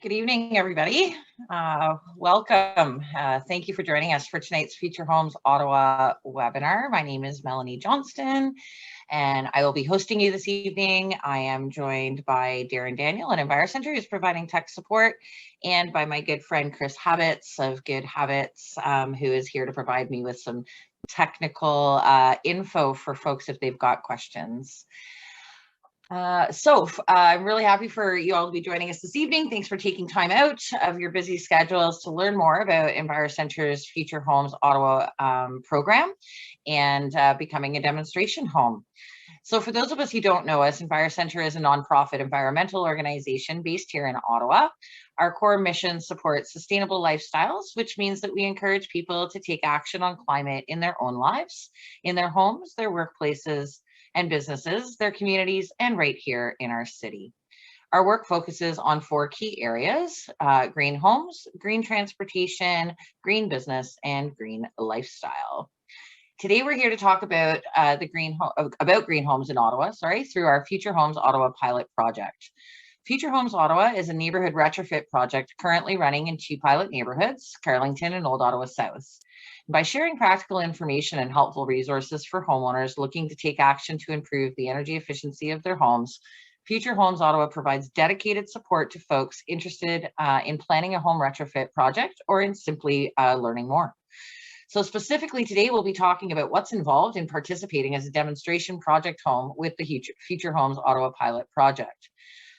Good evening, everybody. Welcome. Thank you for joining us for tonight's Future Homes Ottawa webinar. My name is Melanie Johnston, and I will be hosting you this evening. I am joined by Darren Daniel at EnviroCentre, who's providing tech support, and by my good friend Chris Habits of Good Habits, who is here to provide me with some technical info for folks if they've got questions. I'm really happy for you all to be joining us this evening. Thanks for taking time out of your busy schedules to learn more about EnviroCentre's Future Homes Ottawa program and becoming a demonstration home. So for those of us who don't know us, EnviroCentre is a nonprofit environmental organization based here in Ottawa. Our core mission supports sustainable lifestyles, which means that we encourage people to take action on climate in their own lives, in their homes, their workplaces, and businesses, their communities, and right here in our city. Our work focuses on 4 key areas: green homes, green transportation, green business, and green lifestyle. Today, we're here to talk about green homes in Ottawa, through our Future Homes Ottawa pilot project. Future Homes Ottawa is a neighborhood retrofit project currently running in 2 pilot neighborhoods, Carlington and Old Ottawa South. By sharing practical information and helpful resources for homeowners looking to take action to improve the energy efficiency of their homes, Future Homes Ottawa provides dedicated support to folks interested in planning a home retrofit project or in simply learning more. So specifically today, we'll be talking about what's involved in participating as a demonstration project home with the Future Homes Ottawa pilot project,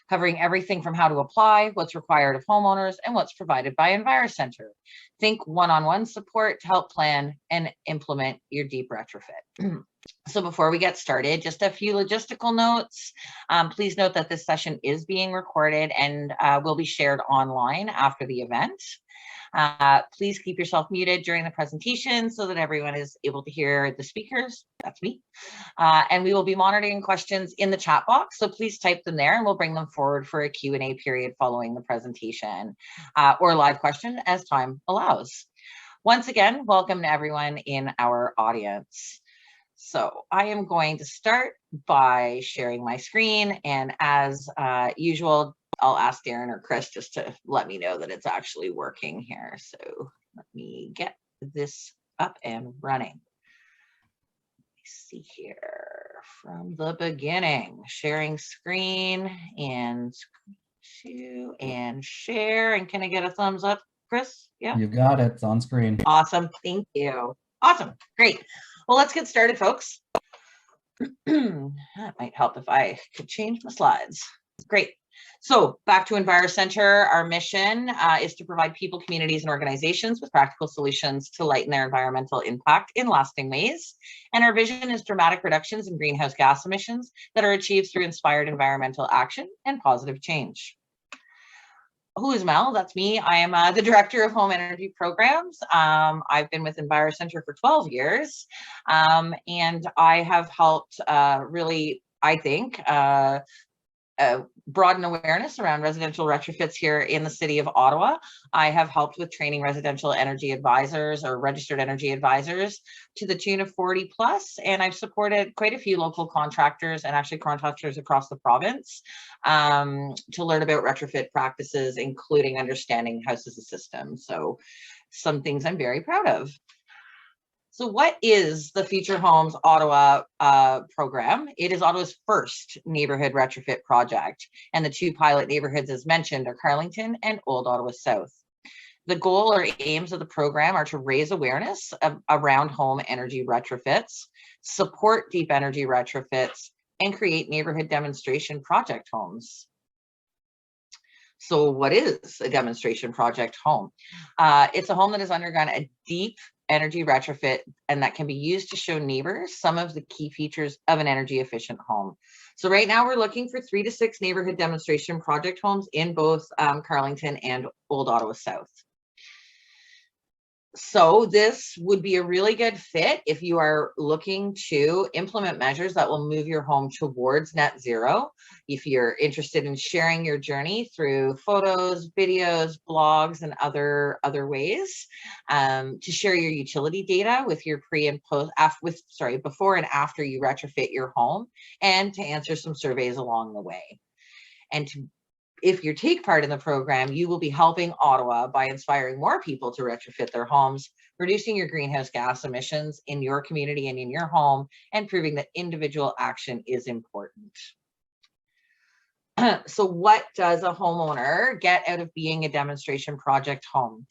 covering everything from how to apply, what's required of homeowners, and what's provided by EnviroCentre. Think one-on-one support to help plan and implement your deep retrofit. So before we get started, just a few logistical notes. Please note that this session is being recorded and will be shared online after the event. Please keep yourself muted during the presentation so that everyone is able to hear the speakers. That's me. And we will be monitoring questions in the chat box, so please type them there and we'll bring them forward for a Q&A period following the presentation or live question as time allows. Once again, welcome to everyone in our audience. So I am going to start by sharing my screen, and as usual, I'll ask Darren or Chris just to let me know that it's actually working here. So let me get this up and running. Let's see here from the beginning, sharing screen and screen 2 and share. And can I get a thumbs up, Chris? Yeah. You got it. It's on screen. Awesome. Thank you. Awesome. Great. Well, let's get started, folks. That might help if I could change my slides. Great. So back to EnviroCentre, our mission is to provide people, communities, and organizations with practical solutions to lighten their environmental impact in lasting ways. And our vision is dramatic reductions in greenhouse gas emissions that are achieved through inspired environmental action and positive change. Who is Mel? That's me. I am the Director of Home Energy Programs. I've been with EnviroCentre for 12 years, and I have helped really, I think, broaden awareness around residential retrofits here in the city of Ottawa. I have helped with training residential energy advisors or registered energy advisors to the tune of 40 plus, and I've supported quite a few local contractors and actually contractors across the province to learn about retrofit practices, including understanding house as a system. So some things I'm very proud of. So what is the Future Homes Ottawa program? It is Ottawa's first neighborhood retrofit project, and the 2 pilot neighborhoods, as mentioned, are Carlington and Old Ottawa South. The goal or aims of the program are to raise awareness around home energy retrofits, support deep energy retrofits, and create neighborhood demonstration project homes. So what is a demonstration project home? It's a home that has undergone a deep energy retrofit, and that can be used to show neighbors some of the key features of an energy efficient home. So right now we're looking for 3 to 6 neighborhood demonstration project homes in both Carlington and Old Ottawa South. So this would be a really good fit if you are looking to implement measures that will move your home towards net zero. If you're interested in sharing your journey through photos, videos, blogs, and other ways, to share your utility data with your before and after you retrofit your home, and to answer some surveys along the way. And to if you take part in the program, you will be helping Ottawa by inspiring more people to retrofit their homes, reducing your greenhouse gas emissions in your community and in your home, and proving that individual action is important. So what does a homeowner get out of being a demonstration project home?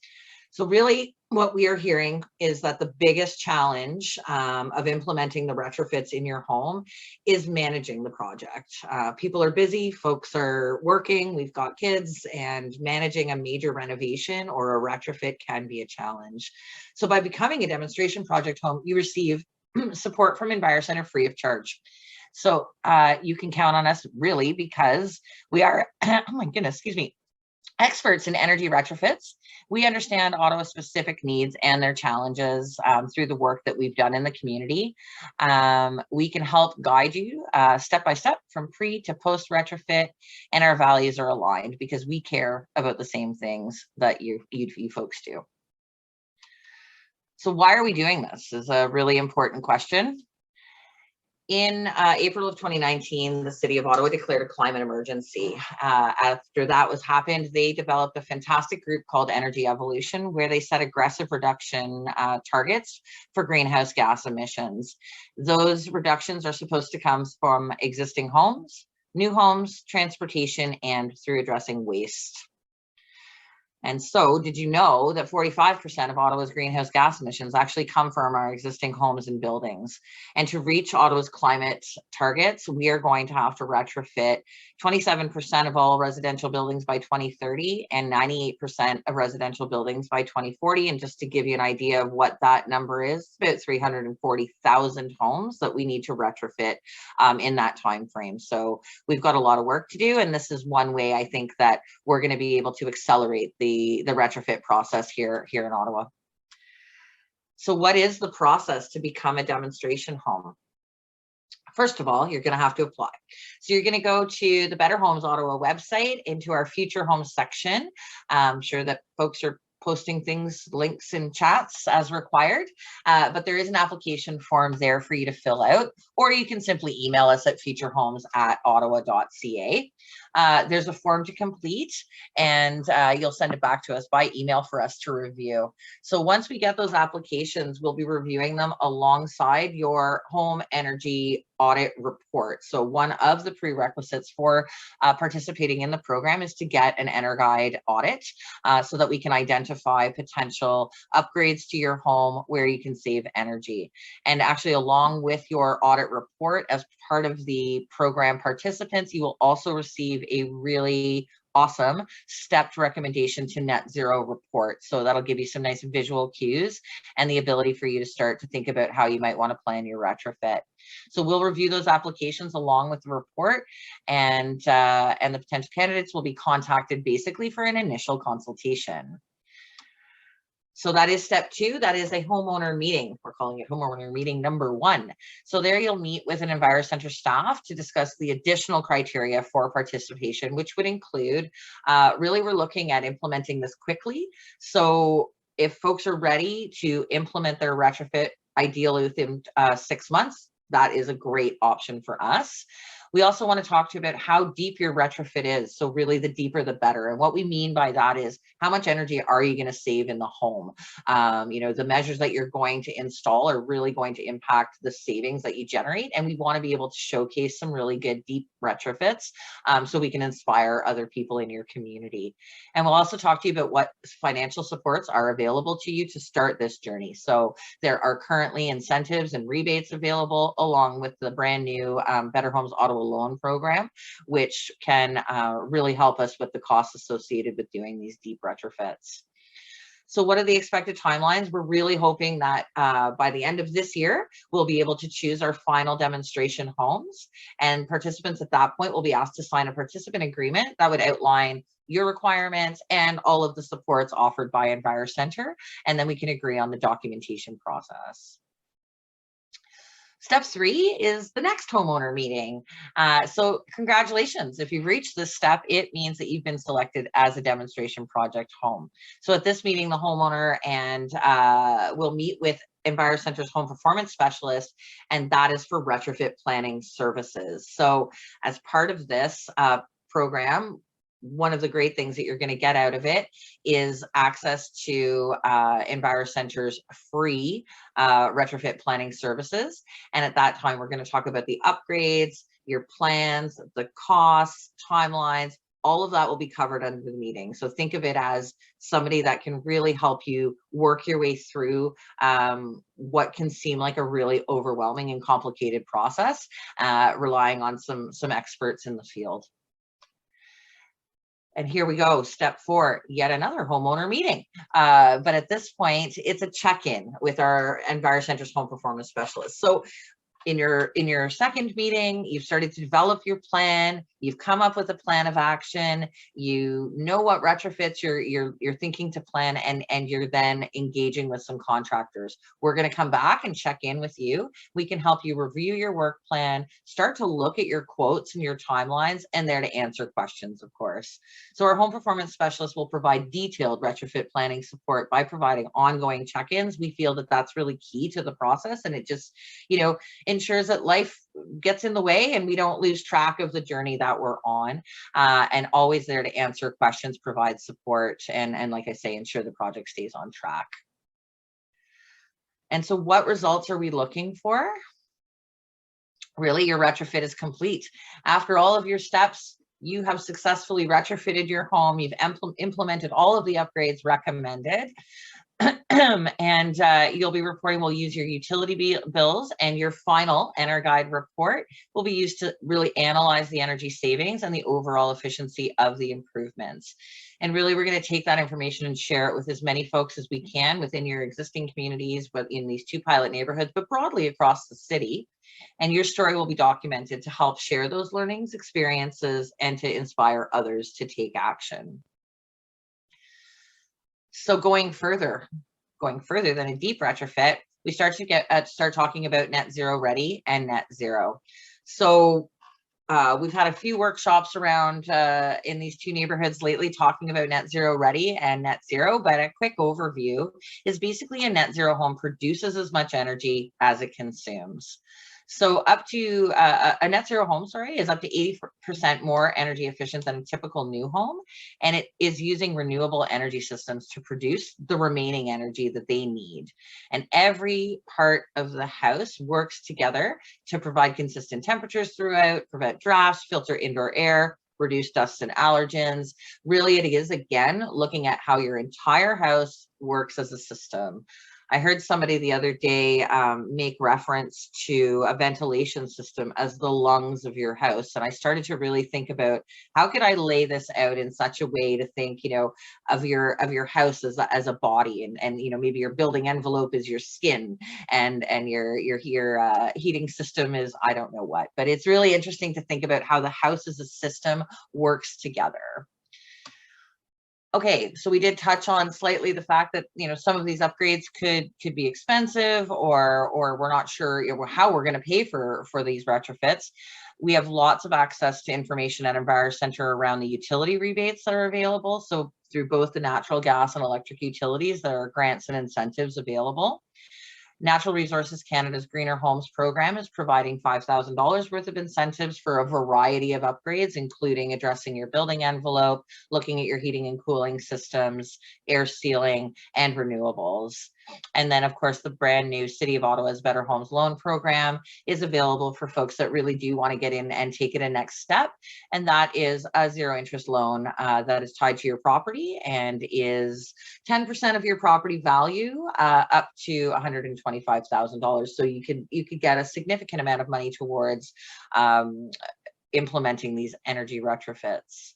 So really what we are hearing is that the biggest challenge of implementing the retrofits in your home is managing the project. People are busy, folks are working, we've got kids, and managing a major renovation or a retrofit can be a challenge. So by becoming a demonstration project home, you receive support from EnviroCentre free of charge. So you can count on us really because we are, oh my goodness, excuse me, experts in energy retrofits. We understand Ottawa's specific needs and their challenges through the work that we've done in the community. We can help guide you step by step from pre to post retrofit, and our values are aligned because we care about the same things that you folks do. So why are we doing this is a really important question. In April of 2019, the City of Ottawa declared a climate emergency. After that was happened, they developed a fantastic group called Energy Evolution, where they set aggressive reduction targets for greenhouse gas emissions. Those reductions are supposed to come from existing homes, new homes, transportation, and through addressing waste. And so, did you know that 45% of Ottawa's greenhouse gas emissions actually come from our existing homes and buildings? And to reach Ottawa's climate targets, we are going to have to retrofit 27% of all residential buildings by 2030 and 98% of residential buildings by 2040. And just to give you an idea of what that number is, about 340,000 homes that we need to retrofit in that time frame. So we've got a lot of work to do, and this is one way I think that we're going to be able to accelerate the retrofit process here in Ottawa. So what is the process to become a demonstration home? First of all, you're going to have to apply. So you're going to go to the Better Homes Ottawa website into our Future Homes section. I'm sure that folks are posting things, links in chats as required, but there is an application form there for you to fill out, or you can simply email us at futurehomes@ottawa.ca. There's a form to complete, and you'll send it back to us by email for us to review. So once we get those applications, we'll be reviewing them alongside your home energy audit report. So one of the prerequisites for participating in the program is to get an EnerGuide audit so that we can identify potential upgrades to your home where you can save energy. And actually, along with your audit report, as part of the program participants, you will also receive a really awesome stepped recommendation to net zero report. So that'll give you some nice visual cues and the ability for you to start to think about how you might want to plan your retrofit. So we'll review those applications along with the report, and the potential candidates will be contacted basically for an initial consultation. So that is step 2. That is a homeowner meeting. We're calling it homeowner meeting number 1. So there you'll meet with an EnviroCentre staff to discuss the additional criteria for participation, which would include, really we're looking at implementing this quickly. So if folks are ready to implement their retrofit ideally within 6 months, that is a great option for us. We also want to talk to you about how deep your retrofit is. So really the deeper the better. And what we mean by that is how much energy are you going to save in the home? You know, the measures that you're going to install are really going to impact the savings that you generate. And we want to be able to showcase some really good deep retrofits so we can inspire other people in your community. And we'll also talk to you about what financial supports are available to you to start this journey. So there are currently incentives and rebates available, along with the brand new Better Homes Ottawa loan program, which can really help us with the costs associated with doing these deep retrofits. So what are the expected timelines? We're really hoping that by the end of this year, we'll be able to choose our final demonstration homes, and participants at that point will be asked to sign a participant agreement that would outline your requirements and all of the supports offered by EnviroCentre, and then we can agree on the documentation process. Step 3 is the next homeowner meeting. So congratulations. If you've reached this step, it means that you've been selected as a demonstration project home. So at this meeting, the homeowner and will meet with EnviroCentre's home performance specialist, and that is for retrofit planning services. So as part of this program, one of the great things that you're going to get out of it is access to EnviroCentre's free retrofit planning services. And at that time, we're going to talk about the upgrades, your plans, the costs, timelines. All of that will be covered under the meeting. So think of it as somebody that can really help you work your way through what can seem like a really overwhelming and complicated process, relying on some experts in the field. And here we go, step 4, yet another homeowner meeting. But at this point, it's a check-in with our EnviroCentre's home performance specialist. So in your second meeting, you've started to develop your plan, you've come up with a plan of action, you know what retrofits you're thinking to plan, and you're then engaging with some contractors. We're going to come back and check in with you. We can help you review your work plan, start to look at your quotes and your timelines, and there to answer questions, of course. So our home performance specialist will provide detailed retrofit planning support by providing ongoing check-ins. We feel that that's really key to the process, and it just, ensures that life gets in the way and we don't lose track of the journey that we're on, and always there to answer questions, provide support, and like I say, ensure the project stays on track. And so what results are we looking for? Really, your retrofit is complete. After all of your steps, you have successfully retrofitted your home, you've implemented all of the upgrades recommended. And you'll be reporting, we'll use your utility bills, and your final EnerGuide report will be used to really analyze the energy savings and the overall efficiency of the improvements. And really, we're going to take that information and share it with as many folks as we can within your existing communities, but in these 2 pilot neighborhoods, but broadly across the city. And your story will be documented to help share those learnings, experiences, and to inspire others to take action. So going further than a deep retrofit, we start talking about net zero ready and net zero. So we've had a few workshops around in these 2 neighborhoods lately talking about net zero ready and net zero, but a quick overview is basically a net zero home produces as much energy as it consumes. So up to a net zero home, is up to 80% more energy efficient than a typical new home. And it is using renewable energy systems to produce the remaining energy that they need. And every part of the house works together to provide consistent temperatures throughout, prevent drafts, filter indoor air, reduce dust and allergens. Really, it is, again, looking at how your entire house works as a system. I heard somebody the other day make reference to a ventilation system as the lungs of your house. And I started to really think about how could I lay this out in such a way to think, of your house as a body, and maybe your building envelope is your skin, and your heating system is I don't know what. But it's really interesting to think about how the house as a system works together. Okay, so we did touch on slightly the fact that some of these upgrades could be expensive, or we're not sure how we're going to pay for these retrofits. We have lots of access to information at EnviroCentre around the utility rebates that are available. So through both the natural gas and electric utilities, there are grants and incentives available. Natural Resources Canada's Greener Homes program is providing $5,000 worth of incentives for a variety of upgrades, including addressing your building envelope, looking at your heating and cooling systems, air sealing, and renewables. And then, of course, the brand new City of Ottawa's Better Homes Loan program is available for folks that really do want to get in and take it a next step. And that is a zero interest loan that is tied to your property and is 10% of your property value up to $125,000. So you could get a significant amount of money towards implementing these energy retrofits.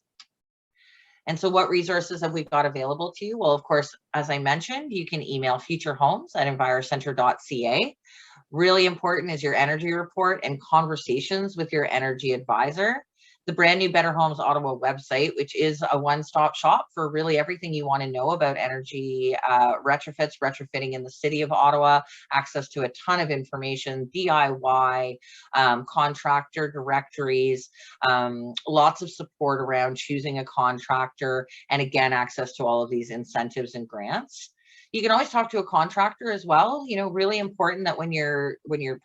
And so what resources have we got available to you? Well, of course, as I mentioned, you can email futurehomes@envirocentre.ca. Really important is your energy report and conversations with your energy advisor. The brand new Better Homes Ottawa website, which is a one-stop shop for really everything you want to know about energy retrofits, retrofitting in the City of Ottawa, access to a ton of information, DIY, contractor directories, lots of support around choosing a contractor, and again, access to all of these incentives and grants. You can always talk to a contractor as well. Really important that when you're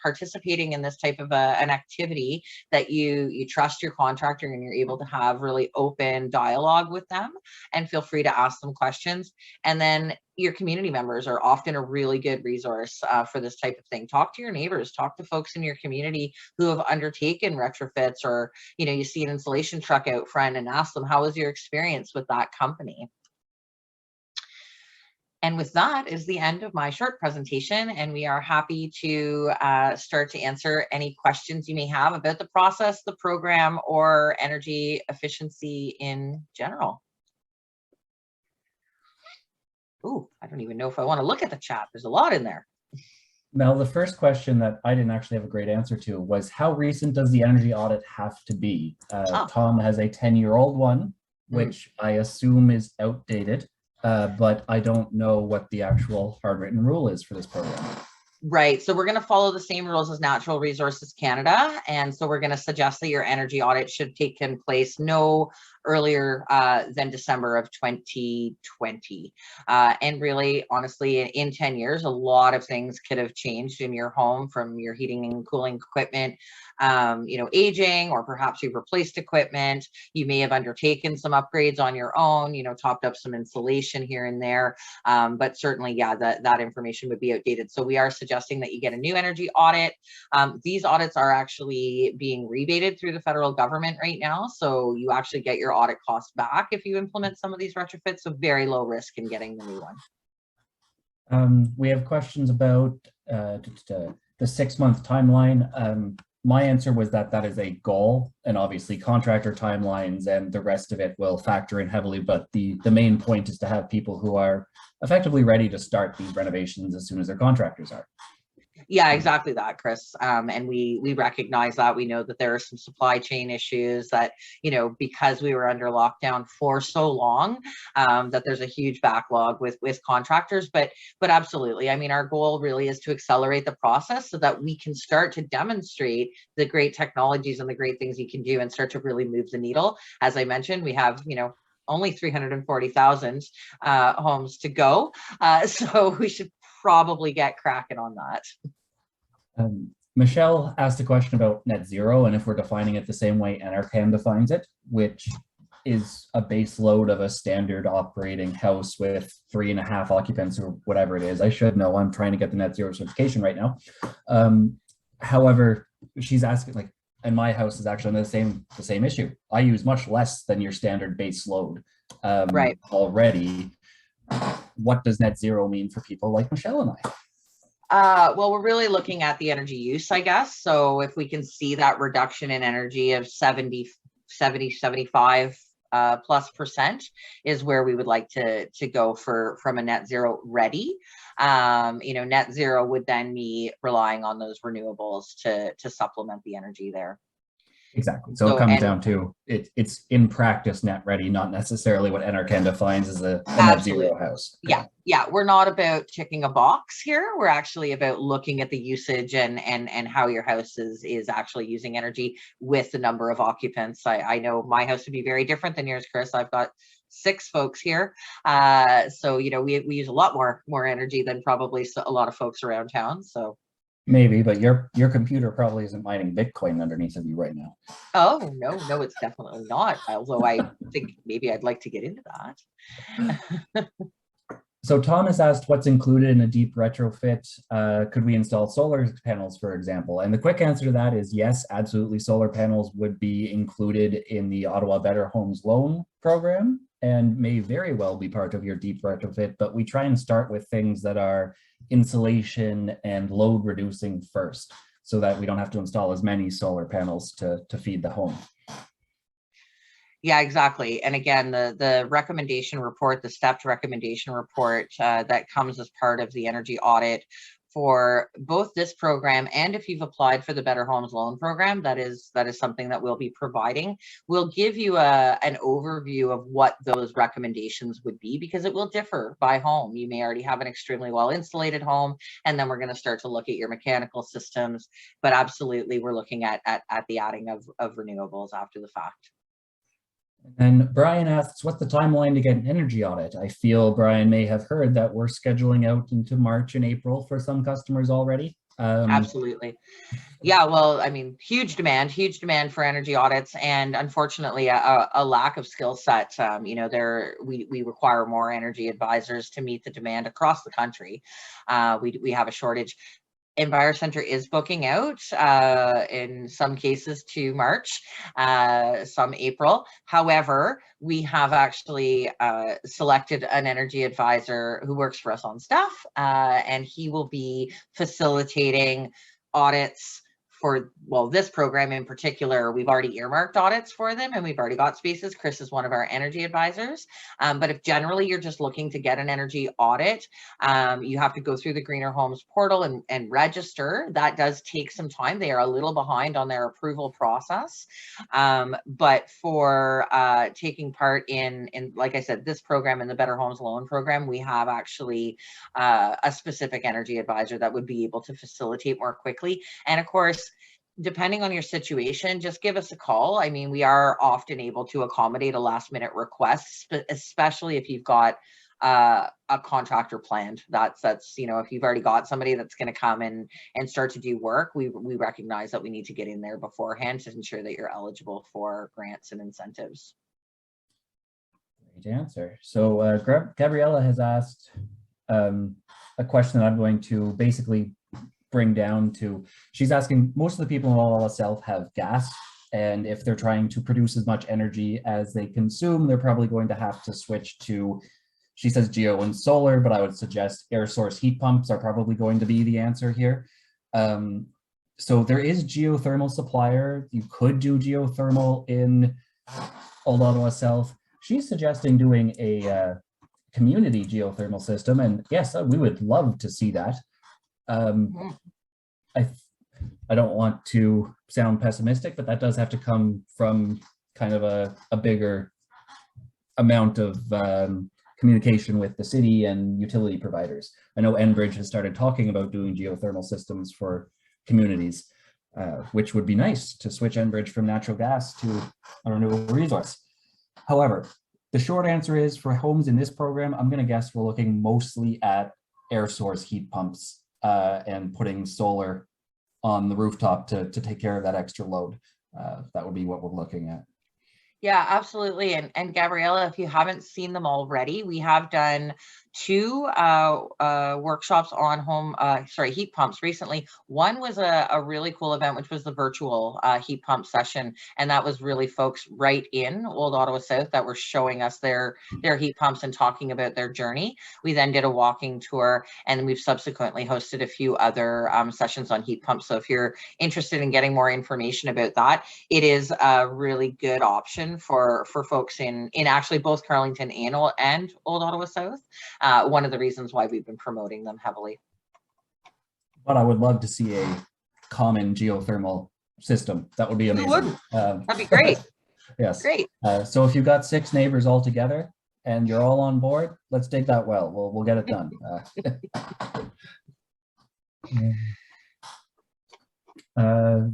participating in this type of an activity, that you trust your contractor and you're able to have really open dialogue with them, and feel free to ask them questions. And then your community members are often a really good resource for this type of thing. Talk to your neighbors, talk to folks in your community who have undertaken retrofits, or you see an installation truck out front, and ask them, how was your experience with that company? And with that is the end of my short presentation, and we are happy to start to answer any questions you may have about the process, the program, or energy efficiency in general. Ooh, I don't even know if I want to look at the chat. There's a lot in there. Mel, the first question that I didn't actually have a great answer to was, how recent does the energy audit have to be? Tom has a 10-year-old one, which I assume is outdated, but I don't know what the actual hard written rule is for this program. Right. So we're going to follow the same rules as Natural Resources Canada. And so we're going to suggest that your energy audit should take place no earlier than December of 2020. And really, honestly, in 10 years, a lot of things could have changed in your home, from your heating and cooling equipment, aging, or perhaps you've replaced equipment. You may have undertaken some upgrades on your own, topped up some insulation here and there. But certainly, yeah, that information would be outdated. So we are suggesting that you get a new energy audit. These audits are actually being rebated through the federal government right now. So you actually get your audit costs back if you implement some of these retrofits. So very low risk in getting the new one. We have questions about the 6-month timeline. My answer was that is a goal, and obviously contractor timelines and the rest of it will factor in heavily, but the main point is to have people who are effectively ready to start these renovations as soon as their contractors are. Yeah, exactly that, Chris. And we recognize that. We know that there are some supply chain issues that, because we were under lockdown for so long, that there's a huge backlog with contractors. But absolutely, I mean, our goal really is to accelerate the process so that we can start to demonstrate the great technologies and the great things you can do, and start to really move the needle. As I mentioned, we have, only 340,000 homes to go. So we should probably get cracking on that. Michelle asked a question about net zero, and if we're defining it the same way NRCan defines it, which is a base load of a standard operating house with 3.5 occupants or whatever it is. I should know, I'm trying to get the net zero certification right now. However, she's asking, and my house is actually on the same issue. I use much less than your standard base load right already. What does net zero mean for people like Michelle and I? Well, we're really looking at the energy use, I guess. So if we can see that reduction in energy of 75 plus% is where we would like to go from a net zero ready. Net zero would then be relying on those renewables to supplement the energy there. Exactly. So it comes down to it's in practice net ready, not necessarily what NRCan defines as a net zero house. Yeah. We're not about ticking a box here. We're actually about looking at the usage and how your house is actually using energy with the number of occupants. I know my house would be very different than yours, Chris. I've got 6 folks here. So, we use a lot more energy than probably a lot of folks around town. So. Maybe, but your computer probably isn't mining Bitcoin underneath of you right now. Oh, no, it's definitely not. Although I think maybe I'd like to get into that. So Tom has asked what's included in a deep retrofit. Could we install solar panels, for example? And the quick answer to that is yes, absolutely. Solar panels would be included in the Ottawa Better Homes loan program and may very well be part of your deep retrofit, but we try and start with things that are insulation and load reducing first, so that we don't have to install as many solar panels to feed the home. Yeah, exactly. And again, the recommendation report, the stepped recommendation report that comes as part of the energy audit for both this program, and if you've applied for the Better Homes loan program, that is something that we'll be providing. We'll give you an overview of what those recommendations would be, because it will differ by home. You may already have an extremely well insulated home, and then we're going to start to look at your mechanical systems. But absolutely, we're looking at the adding of renewables after the fact. And Brian asks, what's the timeline to get an energy audit? I feel Brian may have heard that we're scheduling out into March and April for some customers already. Absolutely. Yeah, well, I mean, huge demand for energy audits, and unfortunately, a lack of skill set. We require more energy advisors to meet the demand across the country. We have a shortage. EnviroCentre is booking out in some cases to March, some April. However, we have actually selected an energy advisor who works for us on staff, and he will be facilitating audits for, well, this program in particular. We've already earmarked audits for them and we've already got spaces. Chris is one of our energy advisors. But if generally you're just looking to get an energy audit, you have to go through the Greener Homes portal and register. That does take some time. They are a little behind on their approval process. But for taking part in, like I said, this program and the Better Homes Loan Program, we have actually a specific energy advisor that would be able to facilitate more quickly. And of course, depending on your situation, just give us a call. I mean, we are often able to accommodate a last minute request, especially if you've got a contractor planned. That's if you've already got somebody that's going to come and start to do work, we recognize that we need to get in there beforehand to ensure that you're eligible for grants and incentives. Great answer. So Gabriella has asked a question that I'm going to basically bring down to, she's asking, most of the people in Ottawa South have gas, and if they're trying to produce as much energy as they consume, they're probably going to have to switch to, she says, geo and solar, but I would suggest air source heat pumps are probably going to be the answer here. So there is geothermal supplier. You could do geothermal in Old Ottawa South. She's suggesting doing a community geothermal system, and yes, we would love to see that. I don't want to sound pessimistic, but that does have to come from kind of a bigger amount of communication with the city and utility providers. I know Enbridge has started talking about doing geothermal systems for communities, which would be nice to switch Enbridge from natural gas to a renewable resource. However, the short answer is, for homes in this program, I'm going to guess we're looking mostly at air source heat pumps and putting solar on the rooftop to take care of that extra load. That would be what we're looking at. Yeah, absolutely. And Gabriella, if you haven't seen them already, we have done 2 workshops on heat pumps recently. One was a really cool event, which was the virtual heat pump session. And that was really folks right in Old Ottawa South that were showing us their heat pumps and talking about their journey. We then did a walking tour, and we've subsequently hosted a few other sessions on heat pumps. So if you're interested in getting more information about that, it is a really good option for folks in actually both Carleton and Old Ottawa South. One of the reasons why we've been promoting them heavily. But I would love to see a common geothermal system. That would be amazing. That'd be great. Yes. Great. So if you've got 6 neighbors all together and you're all on board, let's dig that well. We'll get it done.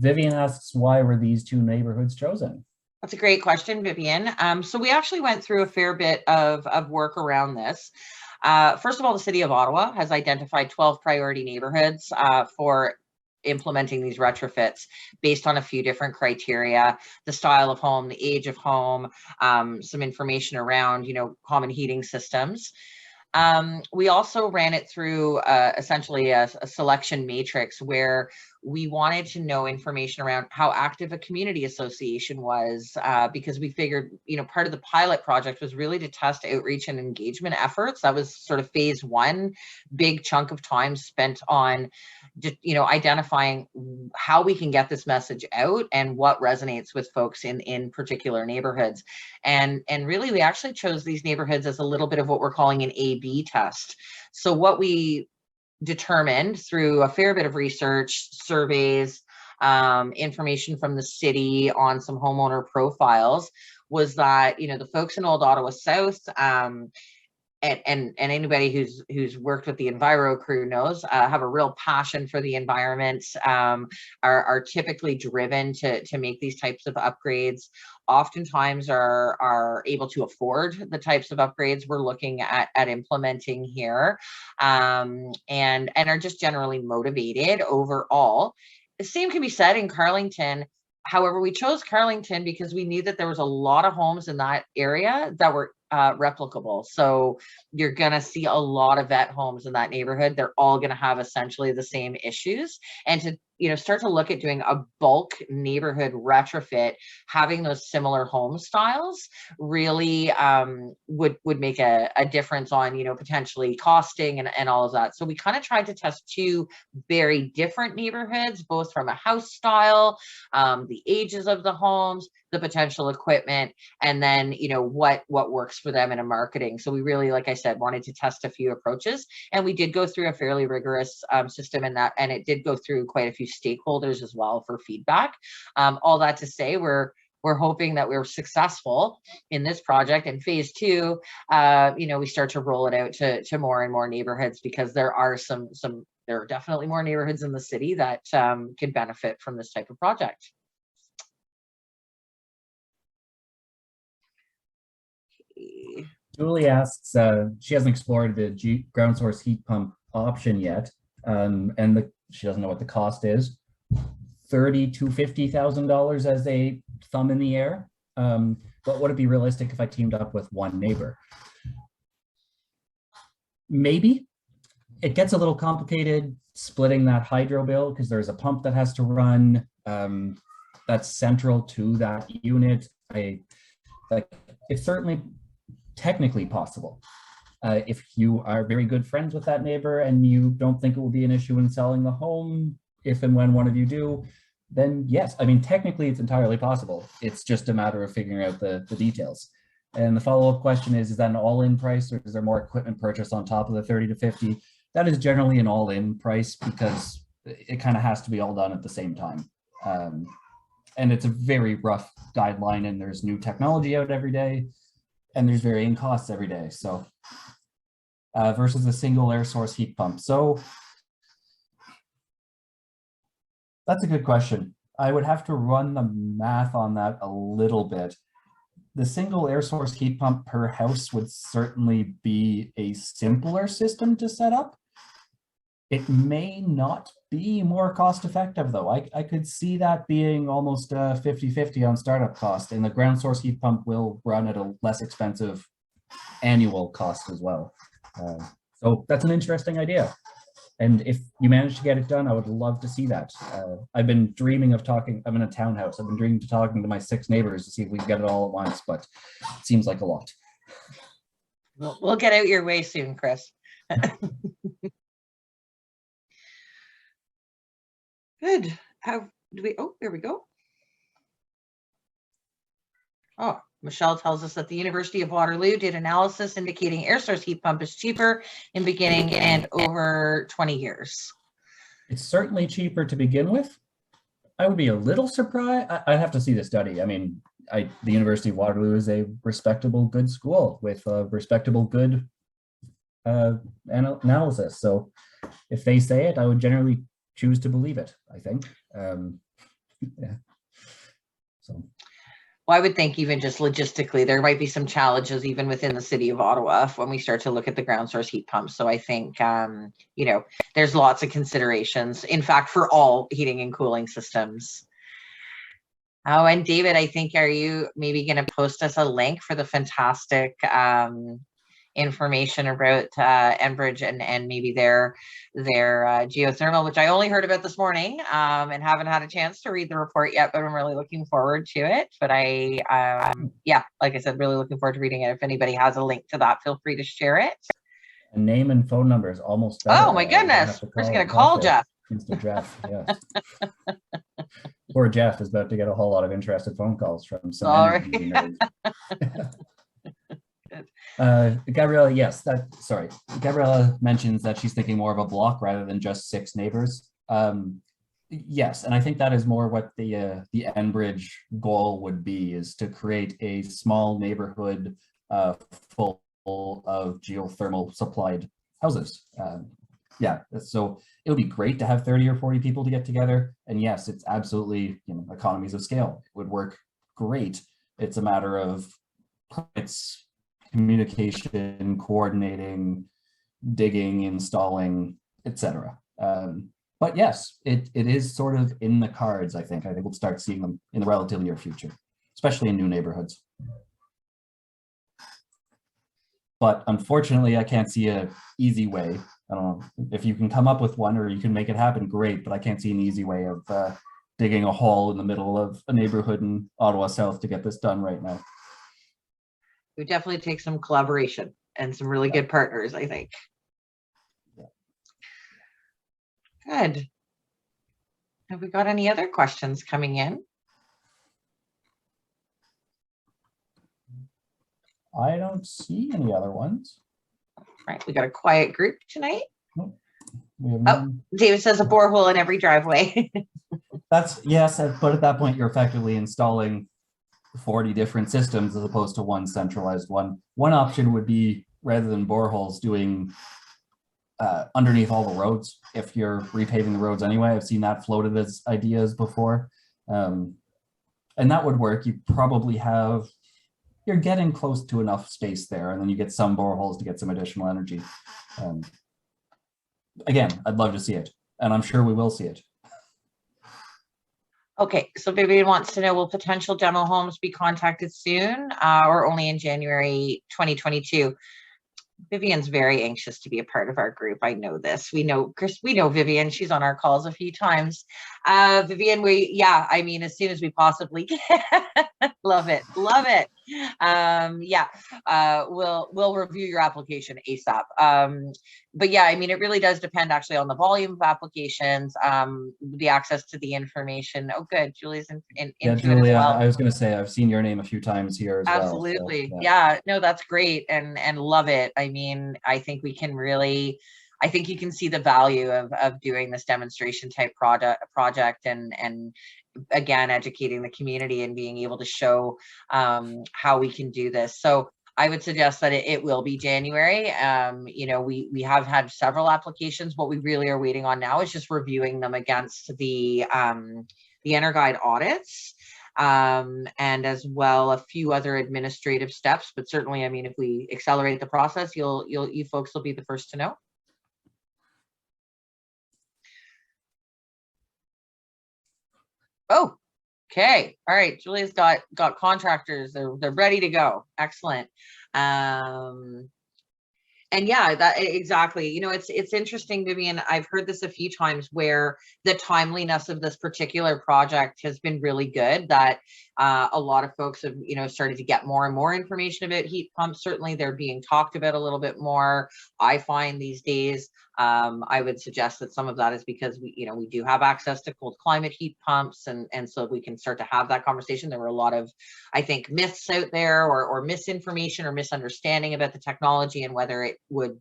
Vivian asks, why were these 2 neighborhoods chosen? That's a great question, Vivian. So we actually went through a fair bit of work around this. First of all, the City of Ottawa has identified 12 priority neighborhoods for implementing these retrofits based on a few different criteria: the style of home, the age of home, some information around, common heating systems. We also ran it through essentially a selection matrix where we wanted to know information around how active a community association was, because we figured, part of the pilot project was really to test outreach and engagement efforts. That was sort of phase 1, big chunk of time spent on, identifying how we can get this message out and what resonates with folks in particular neighborhoods. And really, we actually chose these neighborhoods as a little bit of what we're calling an A/B test. So what we determined through a fair bit of research, surveys, information from the city on some homeowner profiles was that, the folks in Old Ottawa South, and anybody who's worked with the Enviro crew knows, have a real passion for the environment, are typically driven to make these types of upgrades, oftentimes are able to afford the types of upgrades we're looking at implementing here, and are just generally motivated overall. The same can be said in Carlington. However, we chose Carlington because we knew that there was a lot of homes in that area that were replicable. So you're going to see a lot of vet homes in that neighborhood. They're all going to have essentially the same issues. And to start to look at doing a bulk neighborhood retrofit, having those similar home styles really would make a difference on potentially costing and all of that. So we kind of tried to test two very different neighborhoods, both from a house style, the ages of the homes, the potential equipment, and then what works for them in a marketing. So we really, like I said, wanted to test a few approaches, and we did go through a fairly rigorous system in that, and it did go through quite a few stakeholders as well for feedback. All that to say, we're hoping that we're successful in this project. In phase two, we start to roll it out to more and more neighborhoods, because there are there are definitely more neighborhoods in the city that could benefit from this type of project. Julie asks, she hasn't explored the ground source heat pump option yet, and she doesn't know what the cost is. $30,000 to $50,000 as a thumb in the air. But would it be realistic if I teamed up with one neighbor? Maybe. It gets a little complicated splitting that hydro bill, because there's a pump that has to run that's central to that unit. It's certainly technically possible. If you are very good friends with that neighbor and you don't think it will be an issue in selling the home, if and when one of you do, then yes, I mean, technically it's entirely possible. It's just a matter of figuring out the details. And the follow-up question is that an all-in price, or is there more equipment purchase on top of the 30 to 50? That is generally an all-in price, because it kind of has to be all done at the same time. And it's a very rough guideline, and there's new technology out every day, and there's varying costs every day. So versus a single air source heat pump. So that's a good question. I would have to run the math on that a little bit. The single air source heat pump per house would certainly be a simpler system to set up. It may not be more cost effective though. I could see that being almost 50-50 on startup cost, and the ground source heat pump will run at a less expensive annual cost as well. So that's an interesting idea. And if you manage to get it done, I would love to see that. I've been dreaming of talking, I'm in a townhouse, I've been dreaming of talking to my 6 neighbors to see if we can get it all at once, but it seems like a lot. We'll get out your way soon, Chris. Good. How do we, oh, there we go. Oh, Michelle tells us that the University of Waterloo did analysis indicating air source heat pump is cheaper in beginning and over 20 years. It's certainly cheaper to begin with. I would be a little surprised. I'd have to see the study. I mean, the University of Waterloo is a respectable, good school with a respectable, good analysis. So if they say it, I would generally choose to believe it, I think. Yeah. So. Well, I would think even just logistically, there might be some challenges even within the city of Ottawa when we start to look at the ground source heat pumps. So I think, there's lots of considerations, in fact, for all heating and cooling systems. Oh, and David, I think, are you maybe going to post us a link for the fantastic information about Enbridge and maybe their geothermal, which I only heard about this morning and haven't had a chance to read the report yet, but I'm really looking forward to it. But yeah, like I said, really looking forward to reading it. If anybody has a link to that, feel free to share it. A name and phone number is almost better. Oh my goodness, we're just going to call Jeff. Mr. Jeff, yes. Poor Jeff is about to get a whole lot of interested phone calls from some energy nerds. Gabriella, yes, Gabriella mentions that she's thinking more of a block rather than just 6 neighbors. Yes, and I think that is more what the Enbridge goal would be, is to create a small neighborhood full of geothermal supplied houses. Yeah, so it would be great to have 30 or 40 people to get together. And yes, it's absolutely, economies of scale. It would work great. It's a matter of permits, communication, coordinating, digging, installing, etc. But yes, it is sort of in the cards, I think. I think we'll start seeing them in the relatively near future, especially in new neighborhoods. But unfortunately, I can't see an easy way. I don't know if you can come up with one or you can make it happen, great, but I can't see an easy way of digging a hole in the middle of a neighborhood in Ottawa South to get this done right now. It would definitely take some collaboration and some really good partners, I think. Good. Have we got any other questions coming in? I don't see any other ones. Right, we got a quiet group tonight. Oh, David says a borehole in every driveway. That's yes, but at that point you're effectively installing 40 different systems as opposed to one centralized one. One option would be, rather than boreholes, doing underneath all the roads. If you're repaving the roads anyway, I've seen that floated as ideas before, and that would work. You probably you're getting close to enough space there, and then you get some boreholes to get some additional energy. Again, I'd love to see it, and I'm sure we will see it. Okay, so Vivian wants to know, will potential demo homes be contacted soon or only in January 2022? Vivian's very anxious to be a part of our group. I know this. We know Chris. We know Vivian. She's on our calls a few times. Vivian, I mean, as soon as we possibly can. Love it. We'll review your application ASAP. But yeah, I mean, it really does depend actually on the volume of applications, the access to the information. Oh, good. Julie's into Julia, it as well. I was going to say, I've seen your name a few times here as Absolutely. well. So, yeah, no, that's great. And love it. I mean, I think we can really, I think you can see the value of doing this demonstration type project and again, educating the community and being able to show how we can do this. So I would suggest that it will be January. We have had several applications. What we really are waiting on now is just reviewing them against the EnerGuide audits, and as well a few other administrative steps. But certainly, I mean, if we accelerate the process, you folks will be the first to know. Oh, okay. All right. Julia's got contractors. They're ready to go. Excellent. And yeah, that exactly. It's interesting, Vivian. I've heard this a few times where the timeliness of this particular project has been really good. That a lot of folks have, started to get more and more information about heat pumps. Certainly, they're being talked about a little bit more. I find these days. I would suggest that some of that is because we do have access to cold climate heat pumps, and so we can start to have that conversation. There were a lot of, I think, myths out there or misinformation or misunderstanding about the technology and whether it would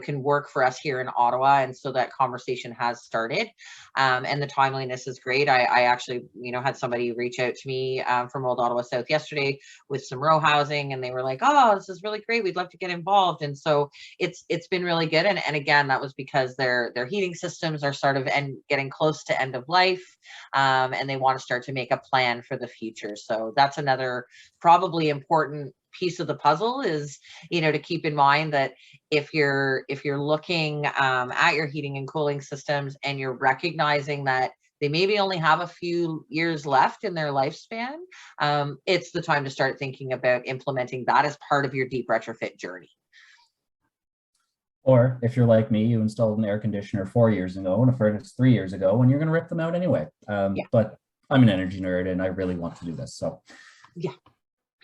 can work for us here in Ottawa, and so that conversation has started, and the timeliness is great. I actually had somebody reach out to me from Old Ottawa South yesterday with some row housing, and they were like, oh, this is really great, we'd love to get involved. And so it's been really good, and again, that was because their heating systems are sort of getting close to end of life, and they want to start to make a plan for the future. So that's another probably important piece of the puzzle, is to keep in mind that if you're looking at your heating and cooling systems and you're recognizing that they maybe only have a few years left in their lifespan, it's the time to start thinking about implementing that as part of your deep retrofit journey. Or if you're like me, you installed an air conditioner 4 years ago and a furnace 3 years ago, and you're going to rip them out anyway. But I'm an energy nerd and I really want to do this. So yeah.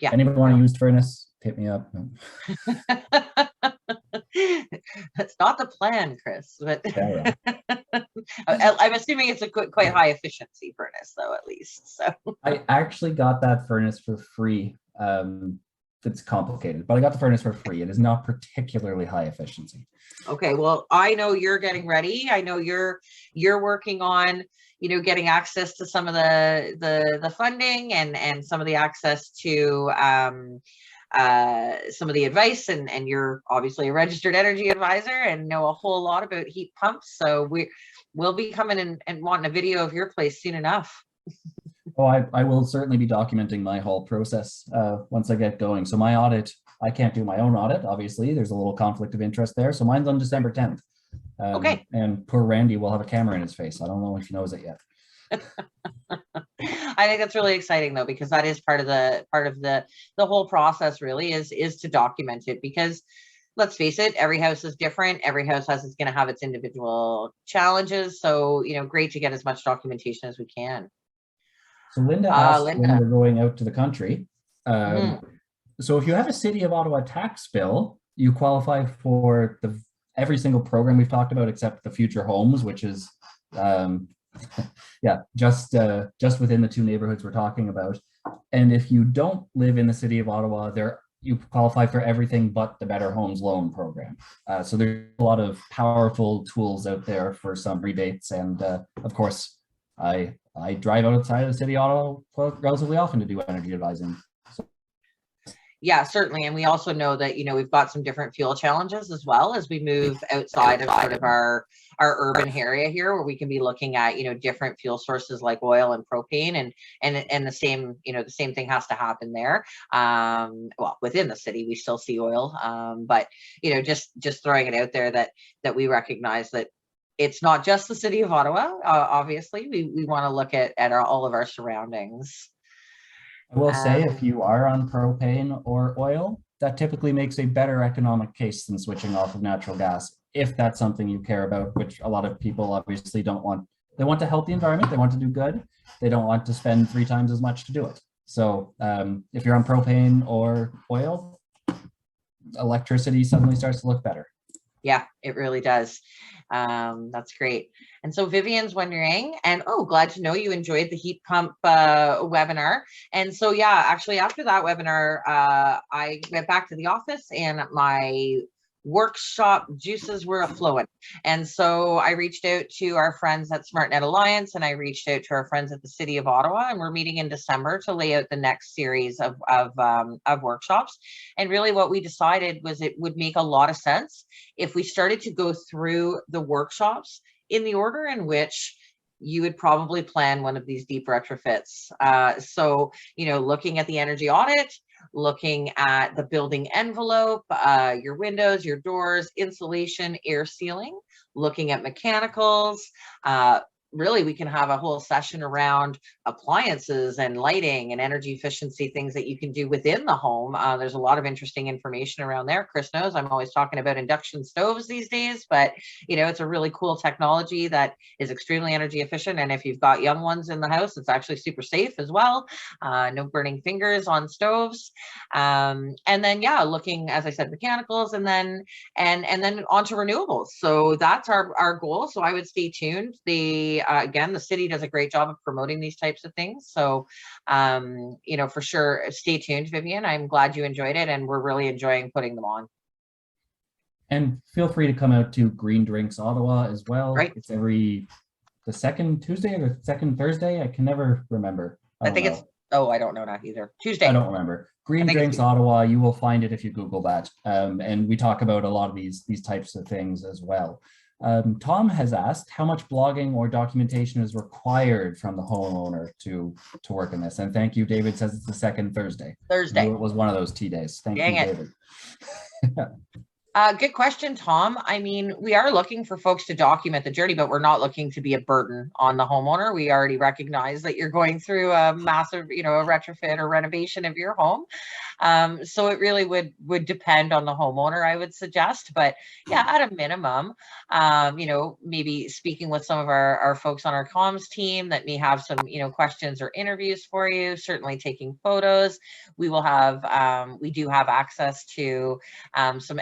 Anybody want a used furnace? Hit me up. That's not the plan, Chris. But Yeah. I'm assuming it's a quite high efficiency furnace, though, at least. So I actually got that furnace for free. It's complicated, but I got the furnace for free. It is not particularly high efficiency. Okay, well, I know you're getting ready. I know you're working on getting access to some of the funding and some of the access to some of the advice, and you're obviously a registered energy advisor and know a whole lot about heat pumps. So we'll be coming and wanting a video of your place soon enough. Oh, I will certainly be documenting my whole process once I get going. So my audit, I can't do my own audit, obviously. There's a little conflict of interest there. So mine's on December 10th. Okay. And poor Randy will have a camera in his face. I don't know if he knows it yet. I think that's really exciting though, because that is part of the whole process really is to document it, because let's face it, every house is different. Every house is going to have its individual challenges. So, great to get as much documentation as we can. So Linda asked when we're going out to the country. So if you have a City of Ottawa tax bill, you qualify for every single program we've talked about except the Future Homes, which is just within the two neighborhoods we're talking about. And if you don't live in the City of Ottawa, you qualify for everything but the Better Homes Loan Program. So there's a lot of powerful tools out there for some rebates. And of course, I drive outside of the City of Ottawa relatively often to do energy advising. Yeah, certainly. And we also know that, we've got some different fuel challenges as well as we move outside of sort of our urban area here, where we can be looking at, different fuel sources like oil and propane, and the same, the same thing has to happen there. Well, within the city, we still see oil, but, just throwing it out there that we recognize that it's not just the City of Ottawa. Obviously, we want to look at all of our surroundings. I will say, if you are on propane or oil, that typically makes a better economic case than switching off of natural gas, if that's something you care about, which a lot of people obviously don't want. They want to help the environment, they want to do good, they don't want to spend 3 times as much to do it. So if you're on propane or oil, electricity suddenly starts to look better. Yeah, it really does. That's great. And so Vivian's wondering, and glad to know you enjoyed the heat pump webinar. And so, yeah, actually after that webinar, I went back to the office and my workshop juices were flowing. And so I reached out to our friends at SmartNet Alliance, and I reached out to our friends at the City of Ottawa, and we're meeting in December to lay out the next series of workshops. And really what we decided was it would make a lot of sense if we started to go through the workshops in the order in which you would probably plan one of these deep retrofits. So, looking at the energy audit, looking at the building envelope, your windows, your doors, insulation, air sealing, looking at mechanicals. Really, we can have a whole session around appliances and lighting and energy efficiency, things that you can do within the home. There's a lot of interesting information around there. Chris knows I'm always talking about induction stoves these days, but it's a really cool technology that is extremely energy efficient. And if you've got young ones in the house, it's actually super safe as well. No burning fingers on stoves. And then, looking, as I said, mechanicals, and then onto renewables. So that's our goal. So I would stay tuned. Again, the city does a great job of promoting these types of things. So, for sure, stay tuned, Vivian. I'm glad you enjoyed it, and we're really enjoying putting them on. And feel free to come out to Green Drinks Ottawa as well. Right. It's the second Tuesday or the second Thursday. I can never remember. I think it's, I don't know that either. Tuesday. I don't remember. Green Drinks Ottawa, you will find it if you Google that. And we talk about a lot of these types of things as well. Tom has asked how much blogging or documentation is required from the homeowner to work in this. And thank you, David says it's the second Thursday. Thursday. It was one of those T days. Thank you, David. Good question, Tom. I mean, we are looking for folks to document the journey, but we're not looking to be a burden on the homeowner. We already recognize that you're going through a massive, a retrofit or renovation of your home. So it really would depend on the homeowner, I would suggest. But yeah, at a minimum, maybe speaking with some of our folks on our comms team that may have some, questions or interviews for you, certainly taking photos. We do have access to some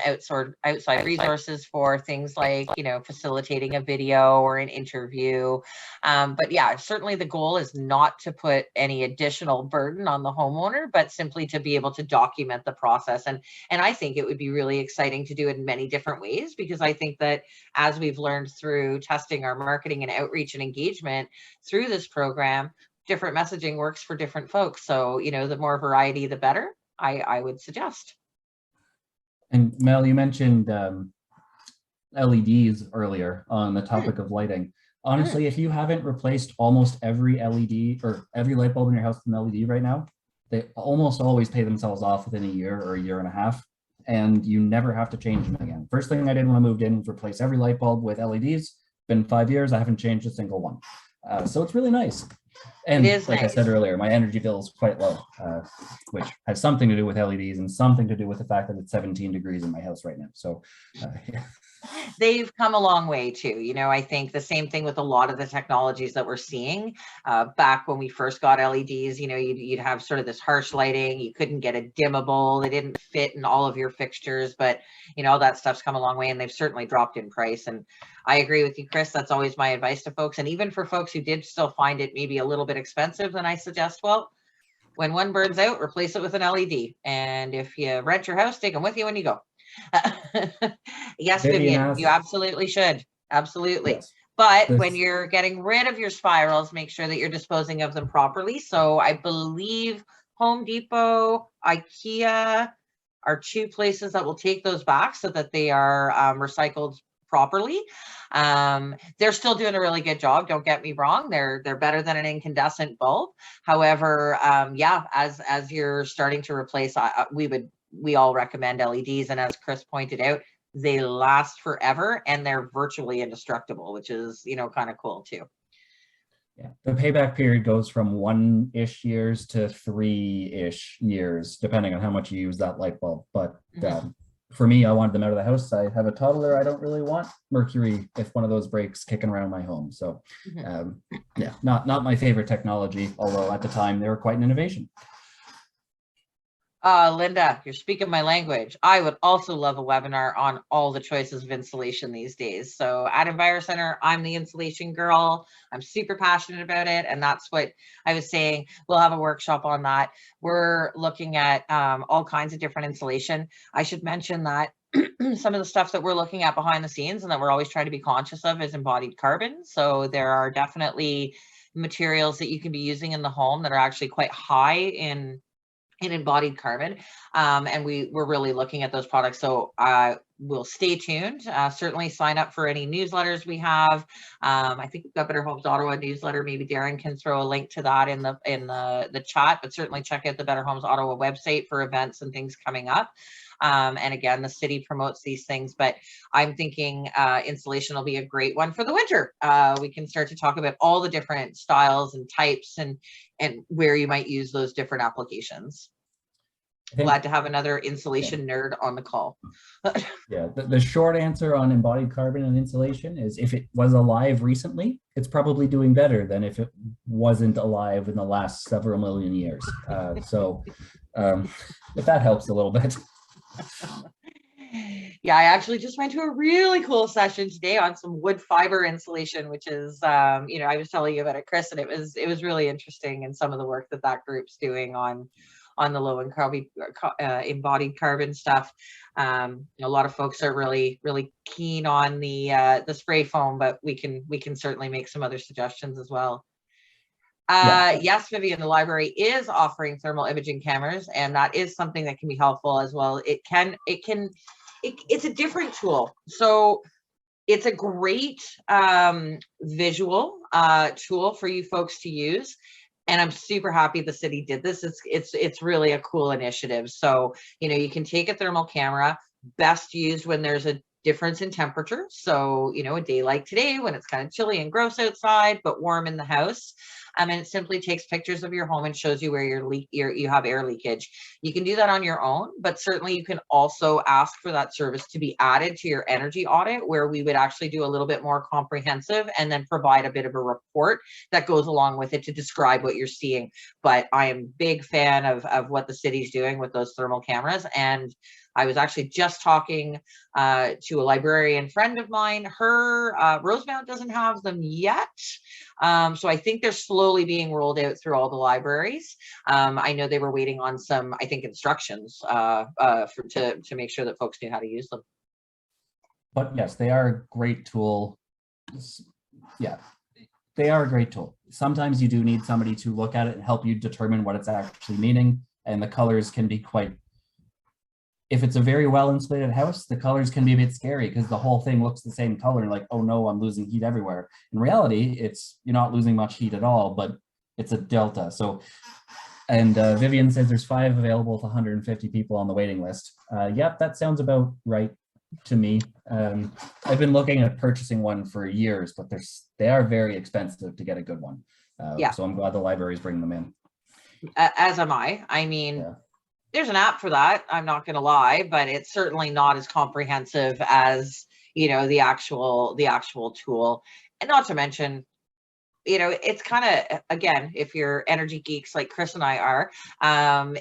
outside resources for things like, facilitating a video or an interview. But yeah, certainly the goal is not to put any additional burden on the homeowner, but simply to be able to document the process. And I think it would be really exciting to do it in many different ways, because I think that as we've learned through testing our marketing and outreach and engagement through this program, different messaging works for different folks. So, the more variety, the better. I would suggest. And Mel, you mentioned LEDs earlier on the topic of lighting. Honestly, if you haven't replaced almost every LED or every light bulb in your house with an LED right now, they almost always pay themselves off within a year or a year and a half, and you never have to change them again. First thing I did when I moved in was replace every light bulb with LEDs. Been 5 years, I haven't changed a single one. So it's really nice. And like nice. I said earlier, my energy bill is quite low, which has something to do with LEDs and something to do with the fact that it's 17 degrees in my house right now. So yeah. They've come a long way too. You know, I think the same thing with a lot of the technologies that we're seeing. Back when we first got LEDs, you know, you'd have sort of this harsh lighting. You couldn't get a dimmable. They didn't fit in all of your fixtures, but you know, all that stuff's come a long way, and they've certainly dropped in price. And I agree with you, Chris. That's always my advice to folks. And even for folks who did still find it maybe a little bit expensive, then I suggest, well, when one burns out, replace it with an LED. And if you rent your house, take them with you when you go. Yes, Vivian, you absolutely should. Absolutely. Yes. But when you're getting rid of your spirals, make sure that you're disposing of them properly. So I believe Home Depot, IKEA are two places that will take those back so that they are recycled properly. They're still doing a really good job. Don't get me wrong. They're better than an incandescent bulb. However, yeah, as you're starting to replace, we all recommend LEDs. And as Chris pointed out, they last forever and they're virtually indestructible, which is, you know, kind of cool too. Yeah, the payback period goes from 1-ish years to 3-ish years, depending on how much you use that light bulb. But for me, I wanted them out of the house. I have a toddler. I don't really want mercury if one of those breaks kicking around my home. So yeah, not my favorite technology, although at the time they were quite an innovation. Linda, you're speaking my language. I would also love a webinar on all the choices of insulation these days. So at EnviroCentre, I'm the insulation girl. I'm super passionate about it. And that's what I was saying. We'll have a workshop on that. We're looking at all kinds of different insulation. I should mention that some of the stuff that we're looking at behind the scenes and that we're always trying to be conscious of is embodied carbon. So there are definitely materials that you can be using in the home that are actually quite high in embodied carbon, and we're really looking at those products. So we'll stay tuned. Certainly sign up for any newsletters we have. I think we've got Better Homes Ottawa newsletter. Maybe Darren can throw a link to that in the chat, but certainly check out the Better Homes Ottawa website for events and things coming up. And again, the city promotes these things, but I'm thinking insulation will be a great one for the winter. We can start to talk about all the different styles and types and where you might use those different applications. Glad to have another insulation nerd on the call. Yeah, the short answer on embodied carbon and insulation is if it was alive recently, it's probably doing better than if it wasn't alive in the last several million years. So if that helps a little bit. Yeah, I actually just went to a really cool session today on some wood fiber insulation, which is, you know, I was telling you about it, Chris, and it was really interesting, and some of the work that group's doing on the low and embodied carbon stuff. You know, a lot of folks are really keen on the spray foam, but we can certainly make some other suggestions as well. Yes, Vivian, the library is offering thermal imaging cameras, and that is something that can be helpful as well. It's a different tool. So it's a great visual tool for you folks to use. And I'm super happy the city did this. It's really a cool initiative. So, you know, you can take a thermal camera, best used when there's a difference in temperature. So, you know, a day like today when it's kind of chilly and gross outside, but warm in the house. And it simply takes pictures of your home and shows you where you have air leakage. You can do that on your own, but certainly you can also ask for that service to be added to your energy audit, where we would actually do a little bit more comprehensive and then provide a bit of a report that goes along with it to describe what you're seeing. But I am a big fan of what the city's doing with those thermal cameras. And I was actually just talking to a librarian friend of mine. Her Rosemount doesn't have them yet. So I think they're slowly being rolled out through all the libraries. I know they were waiting on some, I think, instructions to make sure that folks knew how to use them. But yes, they are a great tool. Yeah, they are a great tool. Sometimes you do need somebody to look at it and help you determine what it's actually meaning. and the colors can be quite, if it's a very well insulated house, the colors can be a bit scary because the whole thing looks the same color, like, oh no, I'm losing heat everywhere. In reality, you're not losing much heat at all, but it's a delta. So, and Vivian says there's 5 available with 150 people on the waiting list. Yep, that sounds about right to me. I've been looking at purchasing one for years, but they are very expensive to get a good one. Yeah. So I'm glad the library is bringing them in. As am I. I mean, yeah. There's an app for that, I'm not going to lie, but it's certainly not as comprehensive as, the actual tool. And not to mention, it's kind of, again, if you're energy geeks like Chris and I are,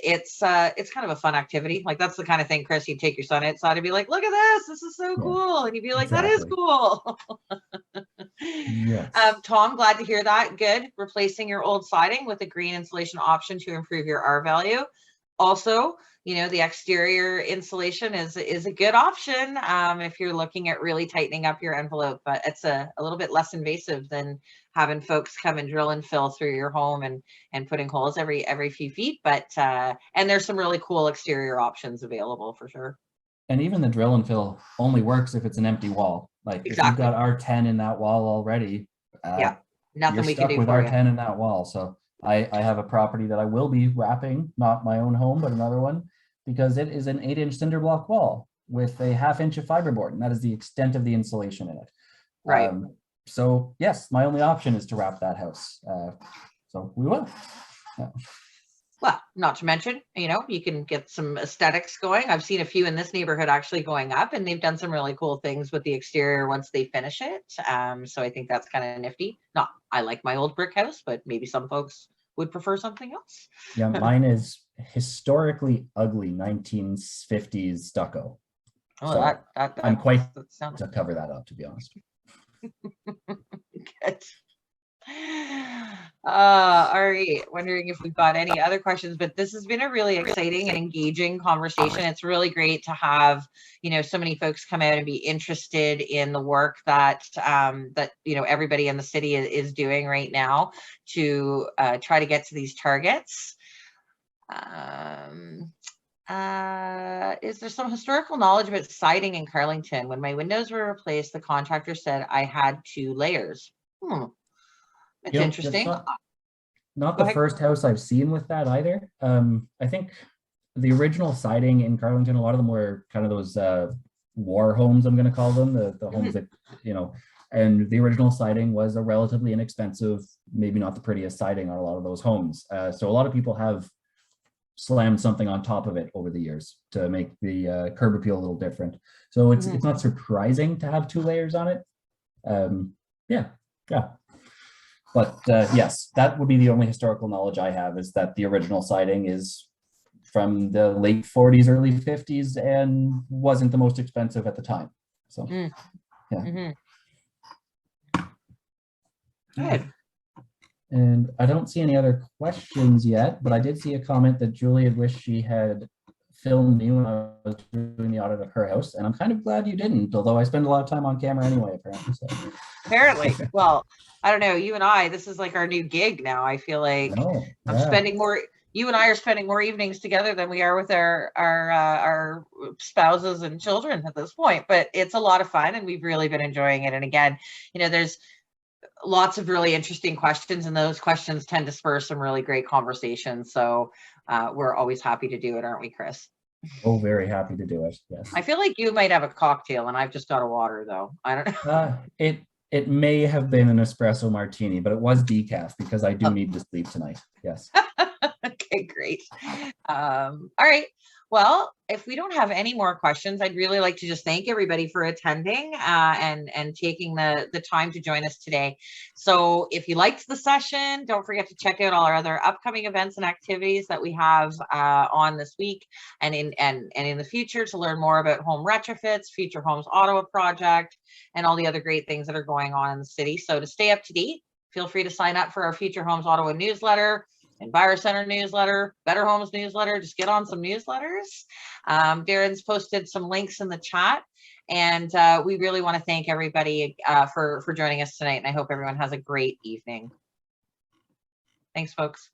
it's kind of a fun activity. Like, that's the kind of thing, Chris, you take your son outside and be like, look at this is so cool. And you'd be like, exactly. That is cool. Yes. Tom, glad to hear that. Good. Replacing your old siding with a green insulation option to improve your R value. Also, the exterior insulation is a good option if you're looking at really tightening up your envelope, but it's a little bit less invasive than having folks come and drill and fill through your home and putting holes every few feet. But and there's some really cool exterior options available for sure. And even the drill and fill only works if it's an empty wall. Like exactly. If you've got R10 in that wall already, nothing we can do with for R10 in that wall. So I have a property that I will be wrapping, not my own home, but another one, because it is an 8-inch cinder block wall with a 1/2 inch of fiberboard, and that is the extent of the insulation in it. Right. So yes, my only option is to wrap that house. So we will. Yeah. Well, not to mention, you can get some aesthetics going. I've seen a few in this neighborhood actually going up, and they've done some really cool things with the exterior once they finish it. So I think that's kind of nifty. I like my old brick house, but maybe some folks would prefer something else. Yeah, mine is historically ugly 1950s stucco. Oh, so that I'm quite sounds to cover that up, to be honest. Good. All right, wondering if we've got any other questions, but this has been a really exciting and engaging conversation. It's really great to have so many folks come out and be interested in the work that everybody in the city is doing right now to try to get to these targets. Is there some historical knowledge about siding in Carlington? When my windows were replaced, the contractor said I had 2 layers. It's interesting. Not the first house I've seen with that either. I think the original siding in Carlington, a lot of them were kind of those war homes, I'm going to call them, the homes that, and the original siding was a relatively inexpensive, maybe not the prettiest siding on a lot of those homes. So a lot of people have slammed something on top of it over the years to make the curb appeal a little different. So it's not surprising to have 2 layers on it. Yeah. But yes, that would be the only historical knowledge I have, is that the original siding is from the late 40s, early 50s, and wasn't the most expensive at the time. So, yeah. Good. And I don't see any other questions yet, but I did see a comment that Julia wished she had filmed me when I was doing the audit of her house, and I'm kind of glad you didn't, although I spend a lot of time on camera anyway, apparently. So. Apparently. Well, I don't know, you and I, this is like our new gig now. I feel like I'm spending more, you and I are spending more evenings together than we are with our spouses and children at this point, but it's a lot of fun and we've really been enjoying it. And again, there's lots of really interesting questions, and those questions tend to spur some really great conversations. So we're always happy to do it, aren't we, Chris? Oh, very happy to do it. Yes. I feel like you might have a cocktail and I've just got a water though. I don't know. It may have been an espresso martini, but it was decaf because I do need to sleep tonight. Yes. Okay, great. All right. Well, if we don't have any more questions, I'd really like to just thank everybody for attending and taking the time to join us today. So if you liked the session, don't forget to check out all our other upcoming events and activities that we have on this week and in the future to learn more about home retrofits, Future Homes Ottawa project, and all the other great things that are going on in the city. So to stay up to date, feel free to sign up for our Future Homes Ottawa newsletter, EnviroCentre newsletter, Better Homes newsletter. Just get on some newsletters. Darren's posted some links in the chat, and we really want to thank everybody for joining us tonight, and I hope everyone has a great evening. Thanks, folks.